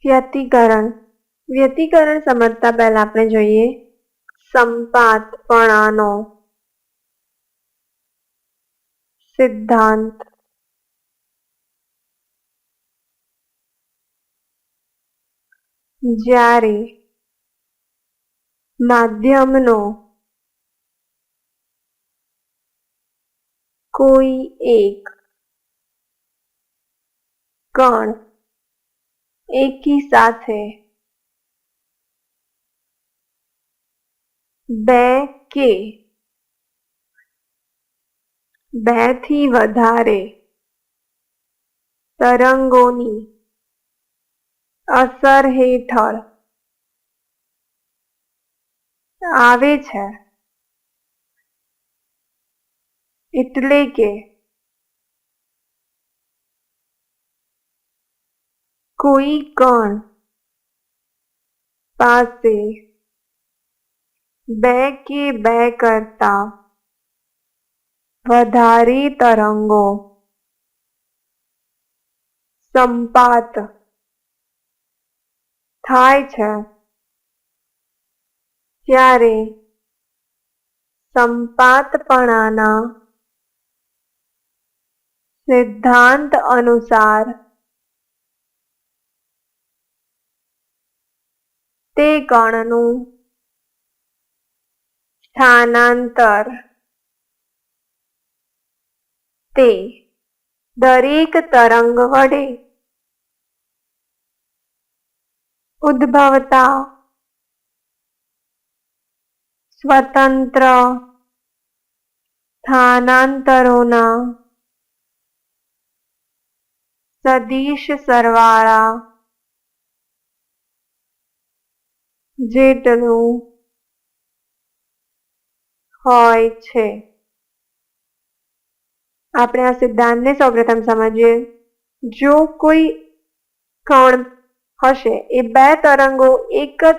વ્યતિકરણ. વ્યતિકરણ સમજતા પહેલા આપણે જોઈએ સંપાતપણાનો સિદ્ધાંત. જ્યારે માધ્યમનો કોઈ એક કણ એકી સાથે બે કે બેથી વધારે તરંગોની અસર હેઠળ આવે છે, એટલે કે કોઈ કણ પાસે બે કે બે કરતા વધારે તરંગો સંપાત થાય છે, ત્યારે સંપાતપણાના સિદ્ધાંત અનુસાર તે કણનું સ્થાનાંતર તે દરેક તરંગ વડે ઉદ્ભવતા સ્વતંત્ર સ્થાનાંતરોના સદિશ સરવાળા જેટલું હોય છે. આપણે આ સિદ્ધાંતને સૌપ્રથમ સમજીએ. જો કોઈ કણ હશે એ બે તરંગો એક જ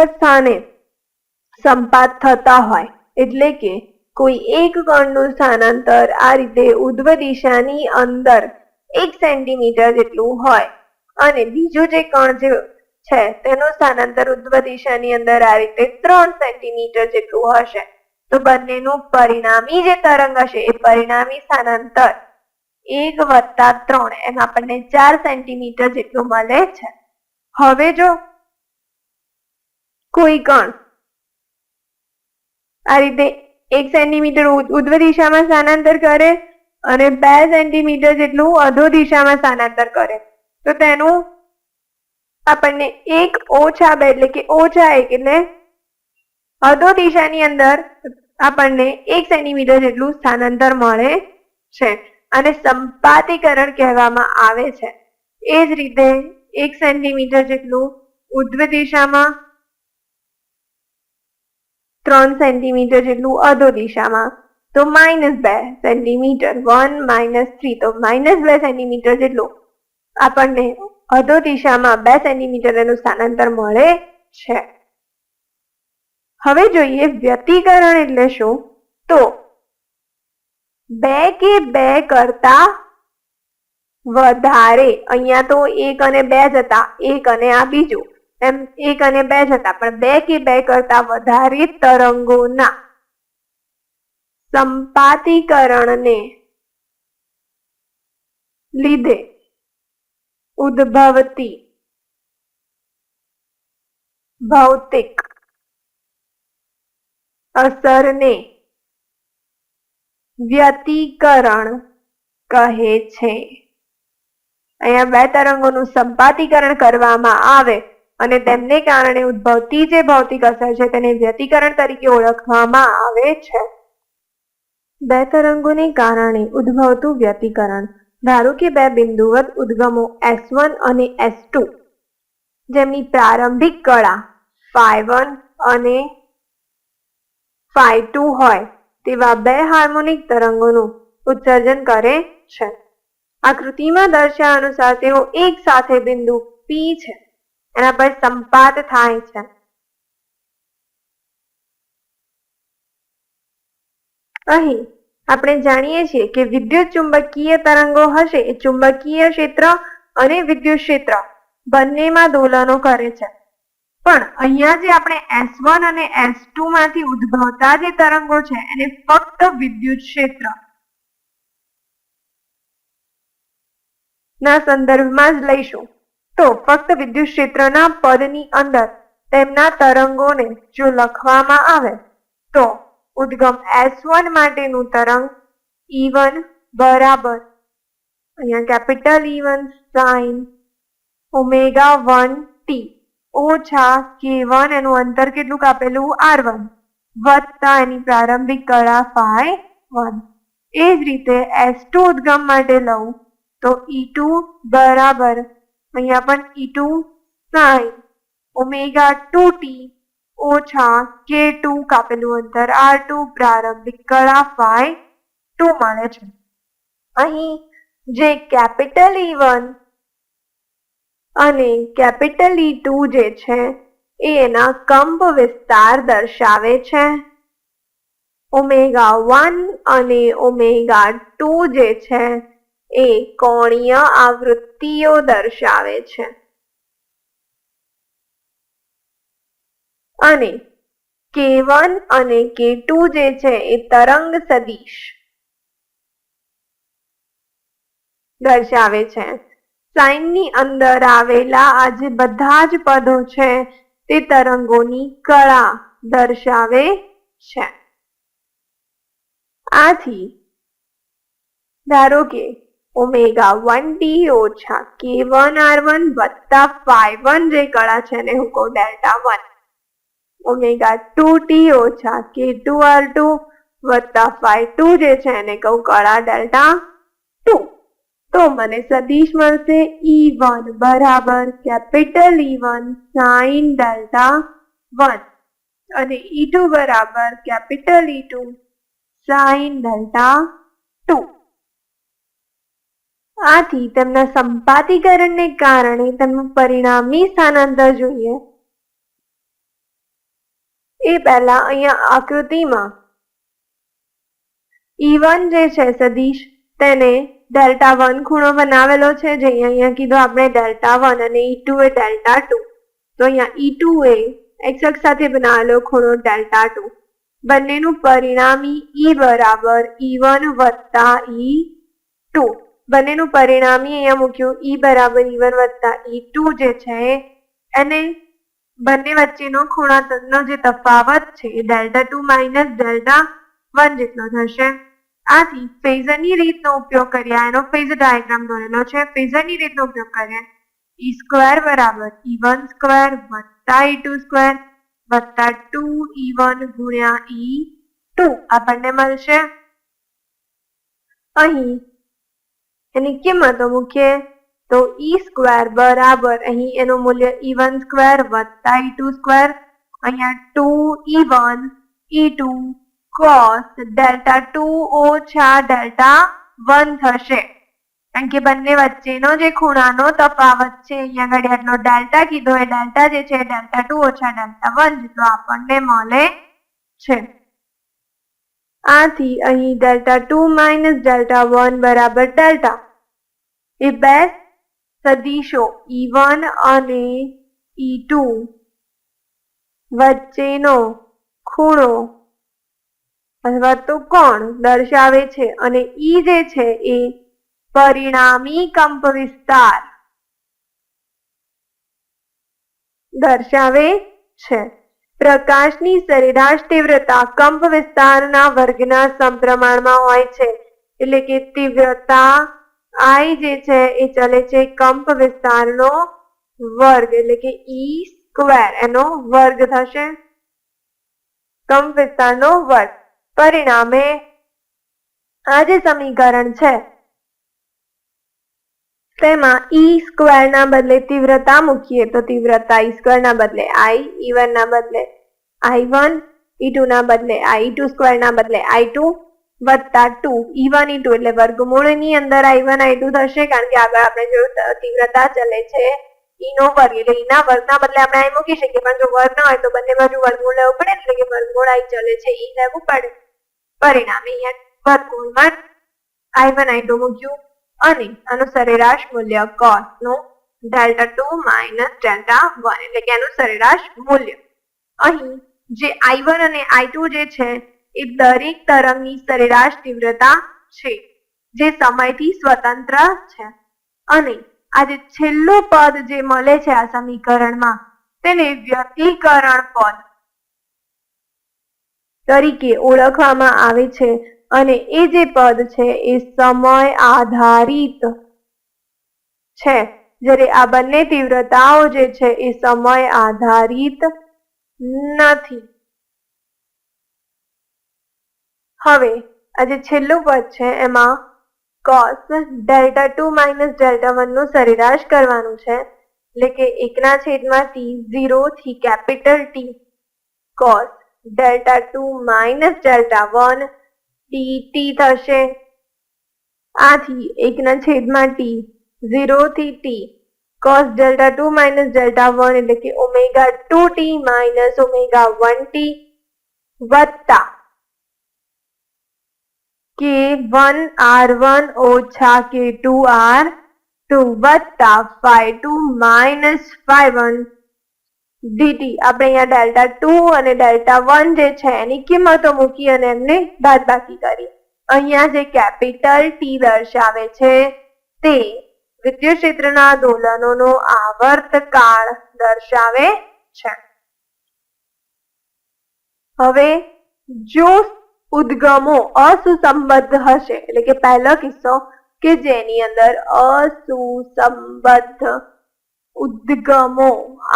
સ્થાને સંપાત થતા હોય, એટલે કે કોઈ એક કણનું સ્થાનાંતર આ રીતે ઉર્ધ્વ દિશાની અંદર 1 સેન્ટીમીટર જેટલું હોય અને બીજું જે કણ છે તેનું સ્થાનાંતર ઉર્ધ્વ દિશાની અંદર આ રીતે 3 સેન્ટીમીટર જેટલું હશે, તો બંનેનું પરિણામી જે તરંગ હશે એ પરિણામી સ્થાનાંતર 1 + 3 એમ આપણને 4 સેન્ટીમીટર જેટલું મળે છે. હવે જો કોઈ કણ આ રીતે 1 સેન્ટીમીટર ઉર્ધ્વ દિશામાં સ્થાનાંતર કરે અને 2 સેન્ટીમીટર જેટલું અધો દિશામાં સ્થાનાંતર કરે, તો તેનું આપણને 1 - 2 એટલે કે -1 એટલે અધો દિશાની અંદર આપણને 1 સેન્ટીમીટર જેટલું સ્થાનાંતર મળે છે, અને સંપાતીકરણ કહેવામાં આવે છે. એ જ રીતે 1 સેન્ટીમીટર જેટલું ઉર્ધ્વ દિશામાં, 3 સેન્ટીમીટર જેટલું અધો દિશામાં, તો -2 સેન્ટીમીટર, 1 - 3 તો -2 સેન્ટીમીટર જેટલું આપણને અધો દિશામાં 2 સેન્ટીમીટર એનું સ્થાનાંતર મળે છે. હવે જોઈએ વ્યતિકરણ એટલે શું. તો બે કે બે કરતા વધારે, અહીંયા તો 1 અને 2 જ હતા, 1 અને આ બીજું, એમ 1 અને 2 જ હતા, પણ 2 કે 2 કરતા વધારે તરંગોના સંપાતીકરણને લીધે ઉદ્ભવતી ભૌતિક અસરને વ્યતિકરણ કહે છે. અહીંયા બે તરંગોનું સંપાતીકરણ કરવામાં આવે અને તેમને કારણે ઉદ્ભવતી જે ભૌતિક અસર છે તેને વ્યતિકરણ તરીકે ઓળખવામાં આવે છે. બે તરંગોને કારણે ઉદ્ભવતું વ્યતિકરણ. ધારો કે બે બિંદુવત ઉદ્ગમો S1 અને S2 જેમની પ્રારંભિક કળા φ1 અને φ2 હોય તેવા બે હાર્મોનિક તરંગોનું ઉત્સર્જન કરે છે. આકૃતિમાં દર્શાવ્યા અનુસાર તેઓ એક સાથે બિંદુ P છે એના પર સંપાત થાય છે. અહીં આપણે જાણીએ છીએ કે વિદ્યુત ચુંબકીય તરંગો હશે એ ચુંબકીય ક્ષેત્ર અને વિદ્યુત ક્ષેત્ર બંનેમાં દોલનો કરે છે. પણ અહીંયા જે આપણે S1 અને S2 માંથી ઉદ્ભવતા જે તરંગો છે એને ફક્ત વિદ્યુત ક્ષેત્ર ના સંદર્ભમાં જ લઈશું. તો ફક્ત વિદ્યુત ક્ષેત્રના પદની અંદર તેમના તરંગોને જો લખવામાં આવે તો ઉદ્ગમ S1 માટેનું તરંગ E1 બરાબર અહીંયા કેપિટલ E1 sin ω1t ઓછા K1 એનું અંતર કેટલું કાપેલું R1 વત્તા એની પ્રારંભિક કળા φ1. એ જ રીતે S2 ઉદ્ગમ માટે લઉં તો E2 બરાબર અહીંયા પણ E2 sin ω2t ઓછા K2 કાપેલું અંતર R2 પ્રારંભિક કળા φ2 મળે છે. અહીં જે કેપિટલ E1 અને કેપિટલ E2 જે છે એ એના કંપ વિસ્તાર દર્શાવે છે. ω1 અને ω2 જે છે એ કોણીય આવૃત્તિઓ દર્શાવે છે. અને K1 અને K2 જે છે એ તરંગ સદિશ દર્શાવે છે. સાઇનની અંદર આવેલા આ જે બધા જ પદો છે તે તરંગોની કળા દર્શાવે છે. આથી ધારો કે ω1t ઓછા K1R1 વત્તા φ1 જે કળા છે એને હું કહું Δ1. ω2t ઓછા K2R2 વત્તા φ2 જે છે એને કહું કળા Δ2. તો મને સદિશ મળશે E1 બરાબર કેપિટલ E1 sin Δ1 અને E2 બરાબર કેપિટલ E2 sin Δ2. આથી તેમના સંપાતીકરણને કારણે તેમનું પરિણામી સ્થાનાંતર જોઈએ એ પહેલા અહીંયા આકૃતિમાં E1 જે છે સદિશ તેને Δ1 ખૂણો બનાવેલો છે જે અહીંયા કીધો આપણે Δ1 અને E2 એ Δ2. તો અહીંયા E2 એ x અક્ષ સાથે બનાવેલો ખૂણો Δ2. બંનેનું પરિણામી E બરાબર E1 વત્તા E2. બંનેનું પરિણામી અહીંયા મૂક્યું E બરાબર E1 વત્તા E2 જે છે એને બંને વચ્ચેનો ખૂણાનો જે તફાવત છે એ Δ2 માઇનસ Δ1 જેટલો થશે. આથી ફેઝરની રીતનો ઉપયોગ કર્યા એનો ફેઝર ડાયાગ્રામ દોરેલો છે. ફેઝરની રીતનો ઉપયોગ કર્યા E² બરાબર E1 સ્ક્વેર વત્તા E2 સ્ક્વેર વત્તા 2E1 ગુણ્યા E2 આપણને મળશે. અહીં એની કિંમતો મૂકીએ તો E² બરાબર અહીં એનું મૂલ્ય E1 સ્ક્વેર વત્તા E2 સ્ક્વેર અહીંયા 2E1 E2 cos Δ2 ઓછા Δ1 થશે. કારણ કે બંને વચ્ચેનો જે ખૂણાનો તફાવત છે અહીંયા આગળ આટલો ડેલ્ટા કીધો એ ડેલ્ટા જે છે Δ2 ઓછા Δ1 જેટલો આપણને મળે છે. આથી અહીં Δ2 માઇનસ Δ1 બરાબર ડેલ્ટા. એ બે સદિશો E1 અને E2 વચ્ચેનો ખૂણો અથવા તો કોણ દર્શાવે છે અને E જે છે એ પરિણામી કંપ વિસ્તાર દર્શાવે છે. પ્રકાશની સરેરાશ તીવ્રતા કંપ વિસ્તારના વર્ગના સમપ્રમાણમાં હોય છે. એટલે કે તીવ્રતા I જે છે એ ચલે છે કંપ વિસ્તારનો વર્ગ એટલે કે E² એનો વર્ગ થશે. કંપ વિસ્તારનો વર્ગ. પરિણામે આ જે સમીકરણ છે તેમાં E² ના બદલે તીવ્રતા મૂકીએ તો તીવ્રતા E² ના બદલે I, E1 ના બદલે I1, E2 ના બદલે I2² ના બદલે I2 વત્તા 2 E1 E2 એટલે વર્ગમૂળની અંદર I1 I2 થશે. કારણ કે આગળ આપણે જોયું તીવ્રતા ચલે છે E નો વર્ગ એટલે E ના વર્ગના બદલે આપણે I મૂકી શકીએ પણ જો વર્ગ ના હોય તો બંને બાજુ વર્ગમૂળ લેવું પડે એટલે કે વર્ગમૂળ I ચલે છે E લેવું પડે. પરિણામે અહીંયા વર્ગમૂળમાં I1 I2 મૂક્યું અને આનું સરેરાશ મૂલ્ય cos નું Δ2 માઇનસ Δ1 એટલે કે આનું સરેરાશ મૂલ્ય. અહીં જે I1 અને I2 જે છે એ દરેક તરંગની સરેરાશ તીવ્રતા છે જે સમયથી સ્વતંત્ર છે અને આ જે છેલ્લું પદ જે મળે છે આ સમીકરણમાં તેને વ્યતિકરણ પદ તરીકે ઓળખવામાં આવે છે અને એ જે પદ છે એ સમય આધારિત છે, જ્યારે આ બંને તીવ્રતાઓ જે છે એ સમય આધારિત નથી. હવે આ જે છેલ્લું પદ છે એમાં cos Δ2 માઇનસ Δ1 નું સરેરાશ કરવાનું છે એટલે કે 1/t 0 થી capital T cos Δ2 minus Δ1 dt થશે. આથી 1/t 0 થી t cos Δ2 માઇનસ Δ1 એટલે કે ω2t માઇનસ ω1t વત્તા k1r1 ઓછા k2r2 વત્તા phi2 માઇનસ phi1 dt. આપણે અહીંયા Δ2 અને Δ1 જે છે એની કિંમતો મૂકી અને એમને બાદબાકી કરી. અહીંયા જે કેપિટલ T દર્શાવે છે તે વિદ્યુત ક્ષેત્રના દોલનોનો આવર્તકાળ દર્શાવે છે. હવે જો ઉદ્ગમો અસુસંબદ્ધ હશે એટલે કે પહેલો કિસ્સો કે જેની અંદર અસુસંબદ્ધ ઉદ્ગમો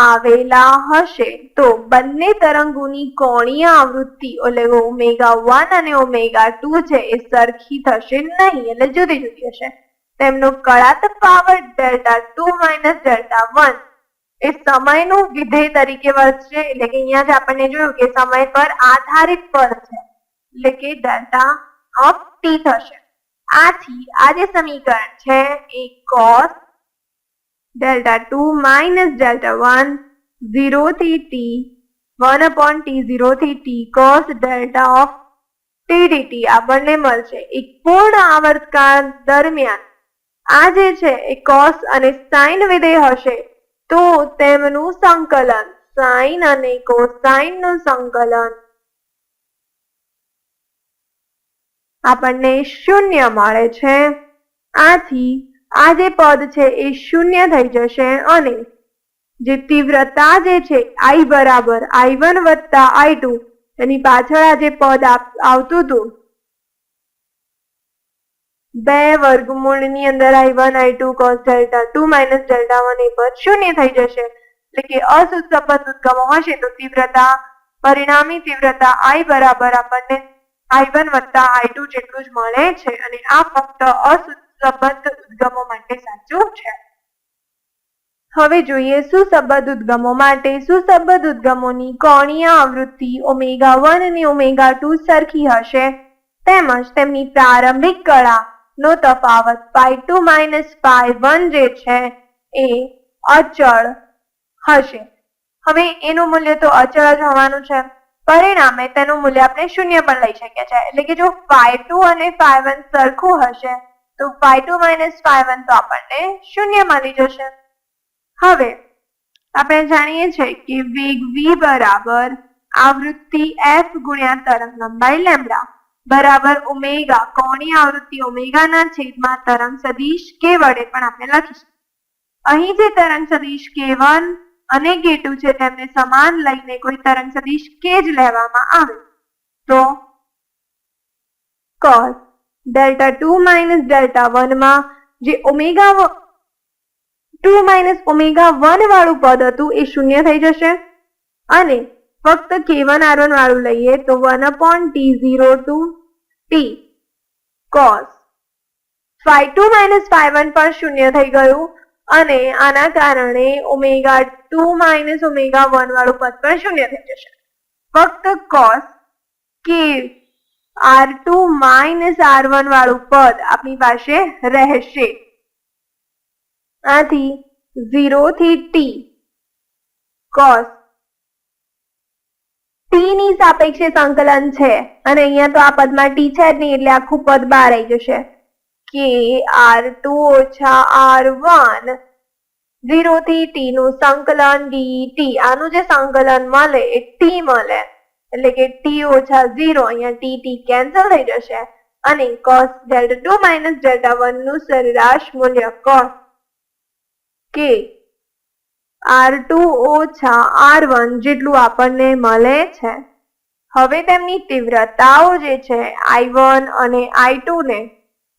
આવેલા હશે તો બંને તરંગોની કોણીય આવૃત્તિ એટલે ω1 અને ω2 છે એ સરખી થશે નહીં એટલે જુદી જુદી હશે. તેમનો કળાત્મક પાવર Δ2 માઇનસ Δ1 એ સમયનું વિધેય તરીકે વર્તશે એટલે કે અહીંયા જ આપણને જોયું કે સમય પર આધારિત પદ છે એટલે કે Δ થશે. આથી આ જે સમીકરણ છે એ cos Δ2 માઇનસ Δ1 0 થી t 1/t 0 થી t cos Δ dt આપણને મળશે. એક પૂર્ણ આવર્તકાળ દરમિયાન આ જે છે એ cos અને sin વિધેય હશે તો તેમનું સંકલન sin અને cosine નું સંકલન આપણને 0 મળે છે. આથી આ જે પદ છે એ 0 થઈ જશે અને જે તીવ્રતા જે છે I બરાબર I1 વત્તા I2 એની પાછળ આ જે પદ આવતું હતું 2 વર્ગમૂળની અંદર I1 I2 cos Δ2 માઇનસ Δ1 એ પદ 0 થઈ જશે એટલે કે અસુસંબદ્ધ ઉદ્ગમો હશે તો તીવ્રતા પરિણામી તીવ્રતા I બરાબર આપણને I1 વત્તા I2 જેટલું જ મળે છે અને આ ફક્ત અસુસંબદ્ધ ઉદ્ગમો માટે સાચું છે. હવે જોઈએ સુસંબદ્ધ ઉદ્ગમો માટે. સુસંબદ્ધ ઉદ્ગમોની કોણીય આવૃત્તિ ω1 અને ω2 સરખી હશે તેમજ તેમની પ્રારંભિક કળાનો તફાવત phi2 માઇનસ phi1 જે છે એ અચળ હશે. હવે એનું મૂલ્ય તો અચળ જ હોવાનું છે, પરિણામે તેનું મૂલ્ય આપણે 0 પણ લઈ શકીએ છીએ એટલે કે જો phi2 અને phi1 સરખું હશે તો phi2 માઇનસ phi1 તો આપણને 0 મળી જશે. હવે આપણે જાણીએ છીએ કે વેગ v બરાબર આવૃત્તિ f ગુણ્યા તરંગ લંબાઈ લેમ્બડા બરાબર ઓમેગા કોણીય આવૃત્તિ ઓમેગા ના છેદમાં તરંગ સદિશ k વડે પણ આપણે લખીશું. અહીં જે તરંગ સદિશ k1 અને k2 છે તેમને સમાન લઈને કોઈ તરંગ સદિશ k જ લેવામાં આવે તો cos Δ2 માઇનસ Δ1 માં જે ω2 માઇનસ ω1 વાળું પદ હતું એ 0 થઈ જશે અને ફક્ત k1r1 વાળું લઈએ તો 1/t0 to t cos phi2 minus phi1 પણ 0 થઈ ગયું અને આના કારણે ω2 માઇનસ ω1 વાળું પદ પણ 0 થઈ જશે. ફક્ત cos k r2 minus r1 વાળું પદ આપણી પાસે રહેશે. આથી 0 થી t cos t ટી ની સાપેક્ષે સંકલન છે અને અહીંયા તો આ પદમાં ટી છે જ નહીં એટલે આખું પદ બહાર આવી જશે કે r2 ઓછા r1 0 થી t નું સંકલન dt. આનું જે સંકલન મળે એ t મળે એટલે કે t ઓછા 0 અહીંયા t કેન્સલ થઈ જશે અને cos delta 2 minus delta 1 નું સરેરાશ મૂલ્ય cos કે r2 ઓછા r1 જેટલું આપણને મળે છે. હવે તેમની તીવ્રતાઓ જે છે i1 અને i2 ને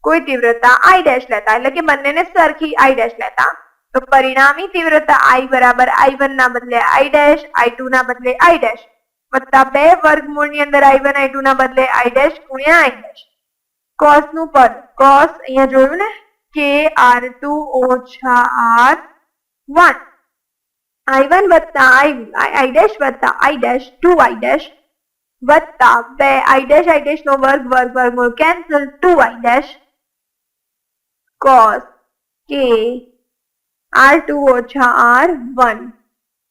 કોઈ તીવ્રતા i' લેતા એટલે કે બંનેને સરખી i' લેતા તો પરિણામી તીવ્રતા i બરાબર i1 ના બદલે i' i2 ના બદલે i' વત્તા 2 વર્ગમૂળની અંદર i1 i2 ના બદલે i' ગુણ્યા i'. cos નું પદ cos અહીંયા જોયું ને કે r2 ઓછા r1 i1 વત્તા i' વત્તા i' 2i' વત્તા 2 i' નો વર્ગમૂળ કેન્સલ 2i' cos કે r2 ઓછા r1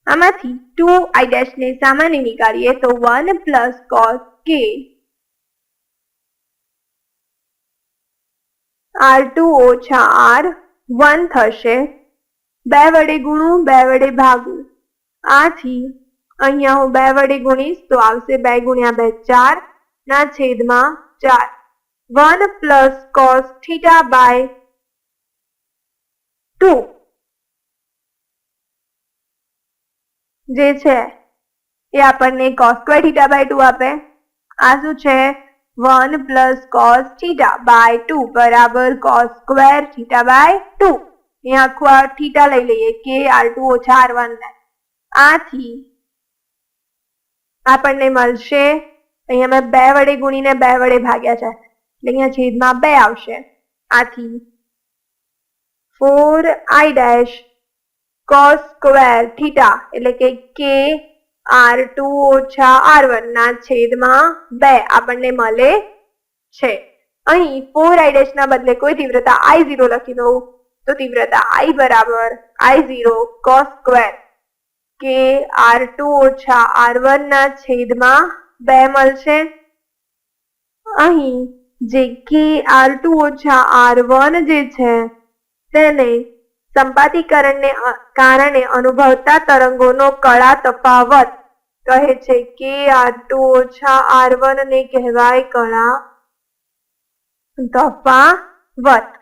આમાંથી 2i' ને સામાન્ય નીકાળીએ તો 1 પ્લસ cos કે r2 ઓછા r1 થશે. 2 વડે ગુણું 2 વડે ભાગું આથી અહીંયા હું 2 વડે ગુણીશ તો આવશે 2 ગુણ્યા 2 4 ના છેદમાં 4 1 પ્લસ cos થીટા બાય 2 જે છે એ આપણને cos સ્ક્વેર થીટા બાય 2 આપે. આ શું છે 1 પ્લસ cos થીટા બાય 2 બરાબર cos સ્ક્વેર થીટા બાય 2. અહીંયા આખું આ થીટા લઈ લઈએ કે r2 ઓછા r1 ને આથી આપણને મળશે અહીંયા મેં 2 વડે ગુણીને 2 વડે ભાગ્યા છે એટલે અહીંયા છેદમાં 2 આવશે આથી 4i' cos સ્ક્વેર થીટા એટલે કે r2 ઓછા r1 ના છેદમાં 2 આપણને મળે છે. અહીં 4i' ના બદલે કોઈ તીવ્રતા i0 લખી દઉં તો તીવ્રતા i બરાબર i0 cos સ્ક્વેર કે r2 ઓછા r1 ના છેદમાં 2 મળશે. અહીં જે કે r2 ઓછા r1 જે છે તેને સંપાતીકરણને કારણે અનુભવતા તરંગોનો કળા તફાવત કહે છે કે r2 ઓછા r1 ને કહેવાય કળા તફાવત.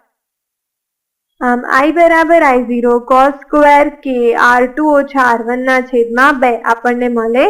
આમ i બરાબર i0 cos સ્ક્વેર કે r2 ઓછા r1 ના છેદમાં 2 આપણને મળે